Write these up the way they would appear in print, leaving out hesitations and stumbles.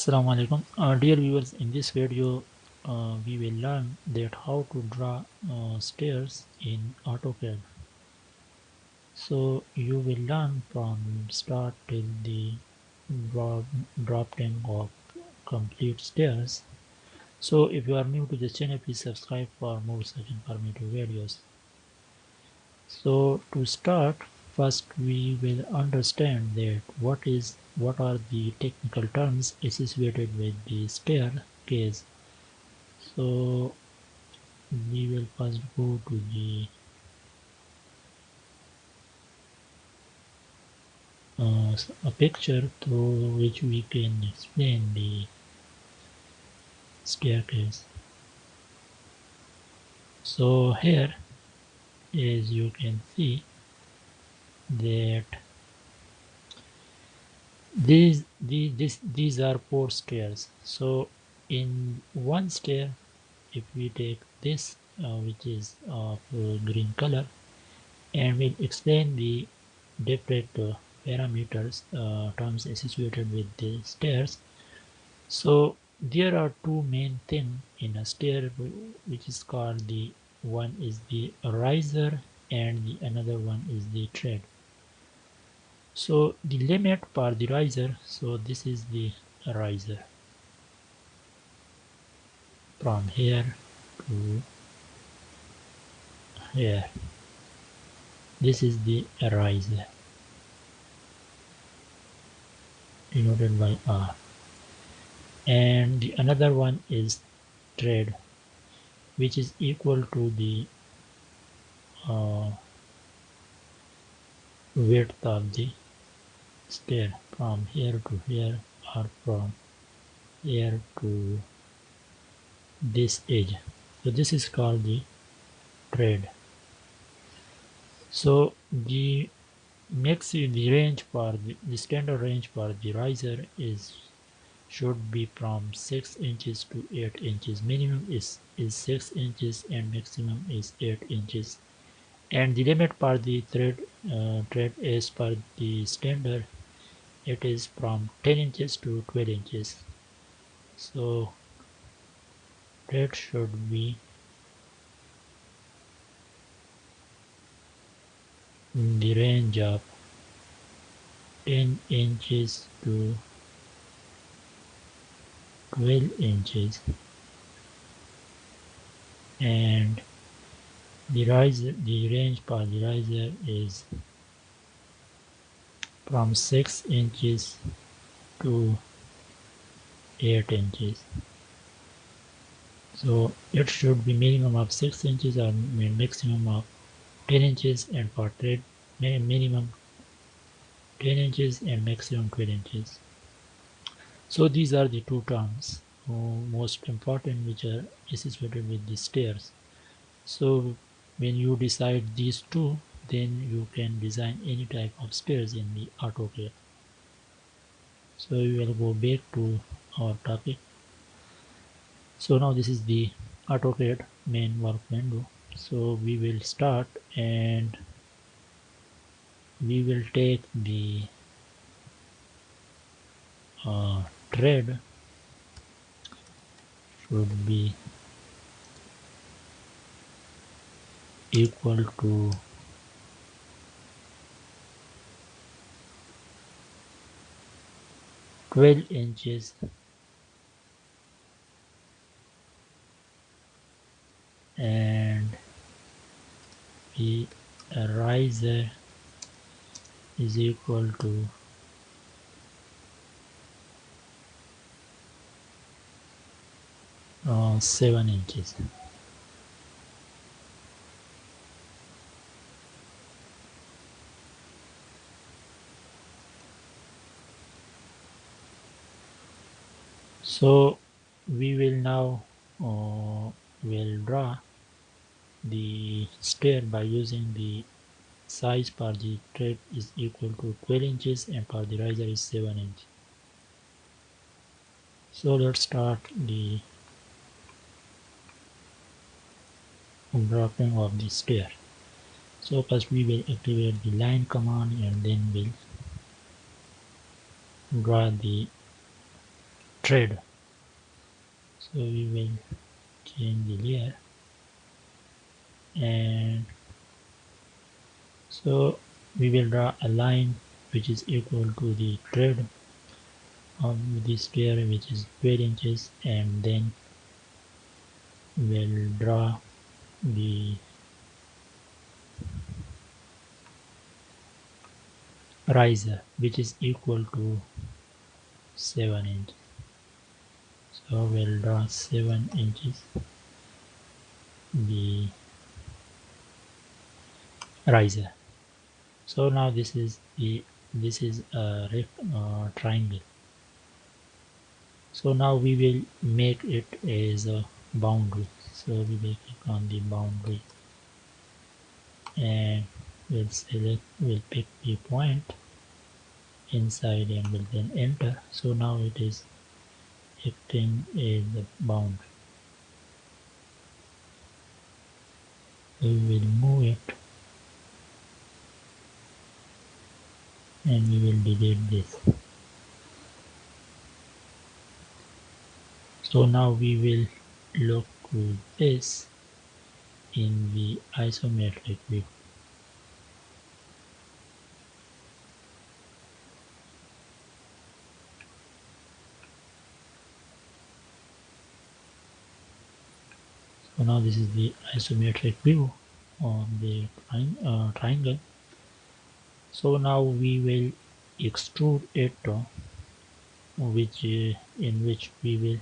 Assalamu alaikum. Dear viewers, in this video we will learn that how to draw stairs in AutoCAD. So you will learn from start till the draw, drafting of complete stairs. So if you are new to the channel, please subscribe for more such informative videos. So to start, first we will understand that what are the technical terms associated with the staircase. So we will first go to the a picture through which we can explain the staircase. So here, as you can see, that these are four stairs. So in one stair, if we take this which is of green color, and we'll explain the different parameters terms associated with the stairs. So there are two main things in a stair, which is called the one is the riser and the another one is the tread. So the limit for the riser, so this is the riser from here to here. This is the riser denoted by R, and the another one is tread, which is equal to the uh, width of the stair from here to here, or from here to this edge. So this is called the tread. So the the range for the standard range for the riser is should be from 6 inches to 8 inches. Minimum is 6 inches and maximum is 8 inches. And the limit for the tread is for the standard, it is from 10 inches to 12 inches. So tread should be in the range of 10 inches to 12 inches, and the range for the riser is from 6 inches to 8 inches. So it should be minimum of 6 inches or maximum of 10 inches, and for tread minimum 10 inches and maximum 12 inches. So these are the two terms most important which are associated with the stairs. So when you decide these two, then you can design any type of stairs in the AutoCAD. So we will go back to our topic. So now this is the AutoCAD main work window. So we will start, and we will take the tread should be equal to 12 inches and the riser is equal to 7 inches. So we will now will draw the stair by using the size for the tread is equal to 12 inches and for the riser is 7 inches. So let's start the dropping of the stair. So first we will activate the line command, and then we'll draw the thread. So we will change the layer, and so we will draw a line which is equal to the thread of the sphere, which is 12 inches, and then we'll draw the riser which is equal to 7 inches. So we'll draw 7 inches the riser. So now this is a triangle. So now we will make it as a boundary. So we will click on the boundary, and we'll pick the point inside, and we'll then enter. So now it is acting as the boundary. We will move it, and we will delete this. So now we will look to this in the isometric view. So now this is the isometric view of the triangle. So now we will extrude it, in which we will.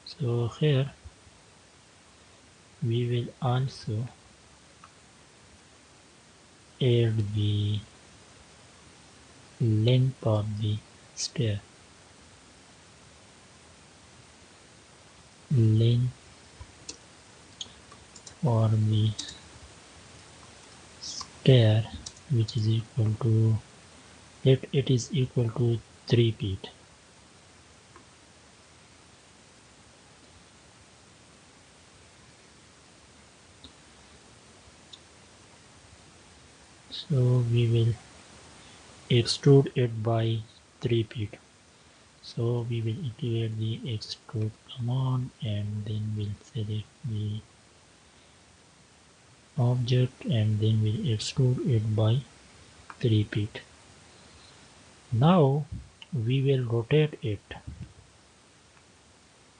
So here we will also add the length of the stair. Length for the stair, which is equal to, it is equal to 3 feet. So we will extrude it by 3 feet. So we will activate the extrude command, and then we'll select the object, and then we'll extrude it by 3 feet. Now we will rotate it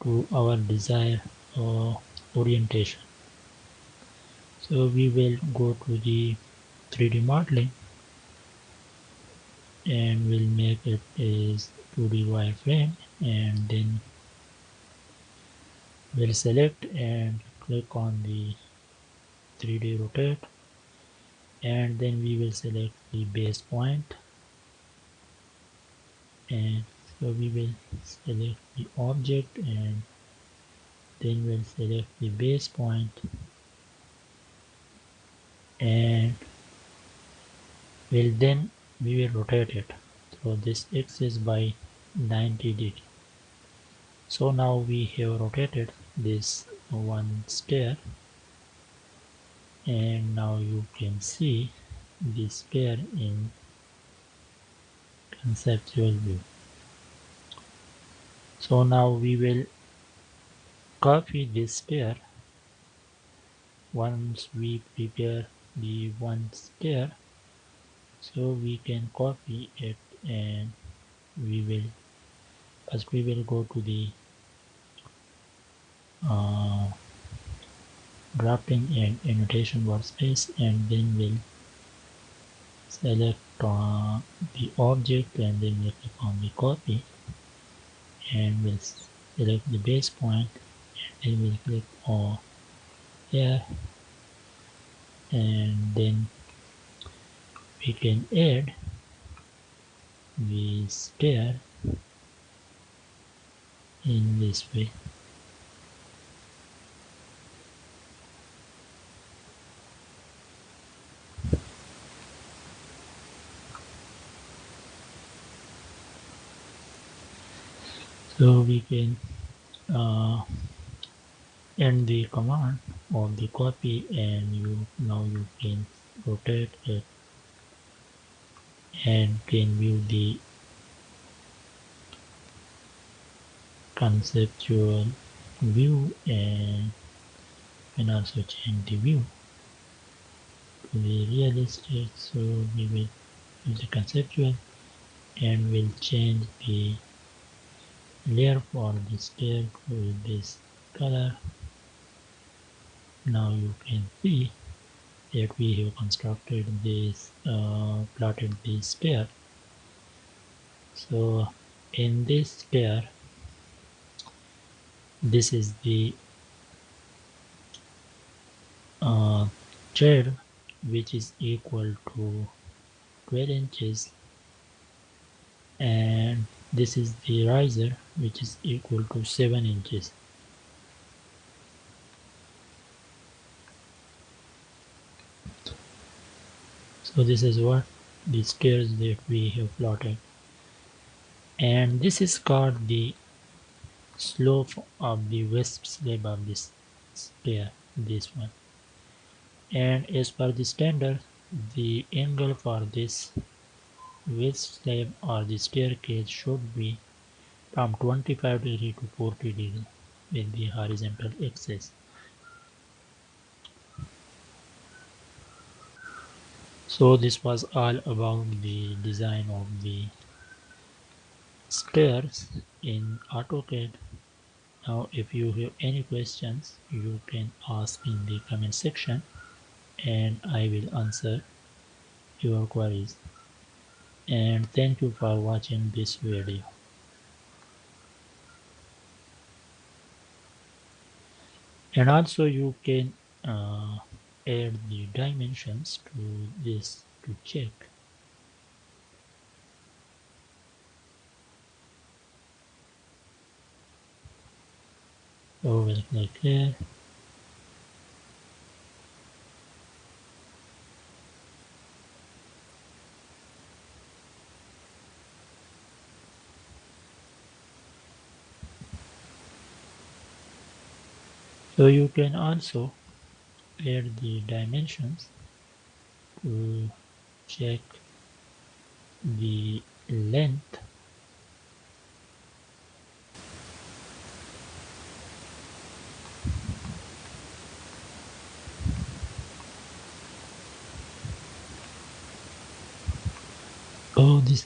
to our desired orientation. So we will go to the 3D modeling, and we'll make it as 2D wireframe, and then we'll select and click on the 3D rotate, and then we will select the base point, and so we will select the object, and then we'll select the base point, and we will rotate it through this axis by 90 degrees. So now we have rotated this one stair, and now you can see the stair in conceptual view. So now we will copy this stair. Once we prepare the one stair, so we can copy it, and we will go to the uh, drafting and annotation workspace, and then we'll select the object, and then we'll click on the copy, and we'll select the base point, and then we'll click on here, and then we can add the stair in this way. So we can end the command of the copy, and now you can rotate it and can view the conceptual view, and can also change the view to be realistic. So we will use the conceptual and we'll change the layer for the stair to this color. Now you can see that we have constructed this plotted this stair. So in this stair, this is the uh, thread which is equal to 12 inches, and this is the riser which is equal to 7 inches. So this is what the stairs that we have plotted, and this is called the slope of the west slab of this stair, this one. And as per the standard, the angle for this west slab or the staircase should be from 25 degree to 40 degree with the horizontal axis. So this was all about the design of the stairs in AutoCAD. Now if you have any questions, you can ask in the comment section and I will answer your queries. And thank you for watching this video. And also you can add the dimensions to this to check. So we'll click here. So you can also add the dimensions to check the length. Oh, this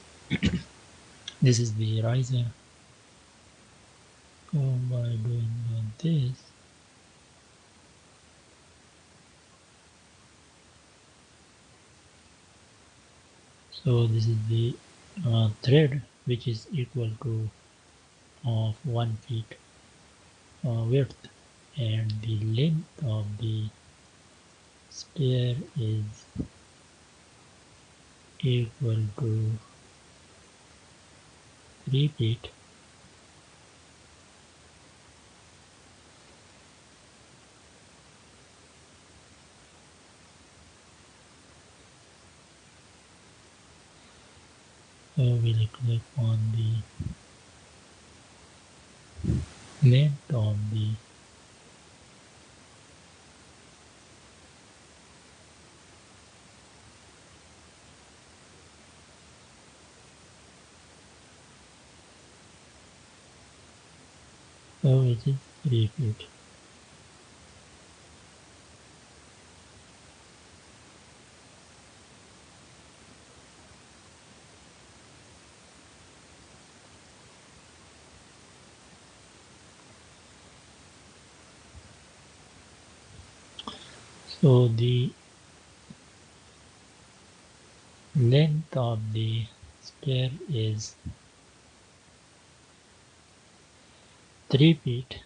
is the riser. So by doing like this, so this is the thread which is equal to of 1 feet width, and the length of the stair is equal to 3 feet. So we'll click on the length of the so it is 3 feet. So the length of the stair is 3 feet,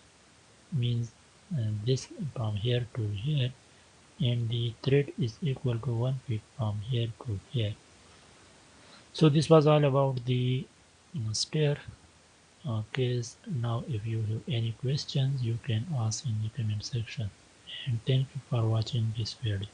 means this from here to here, and the thread is equal to 1 feet from here to here. So this was all about the stair case. Now if you have any questions, you can ask in the comment section, and thank you for watching this video.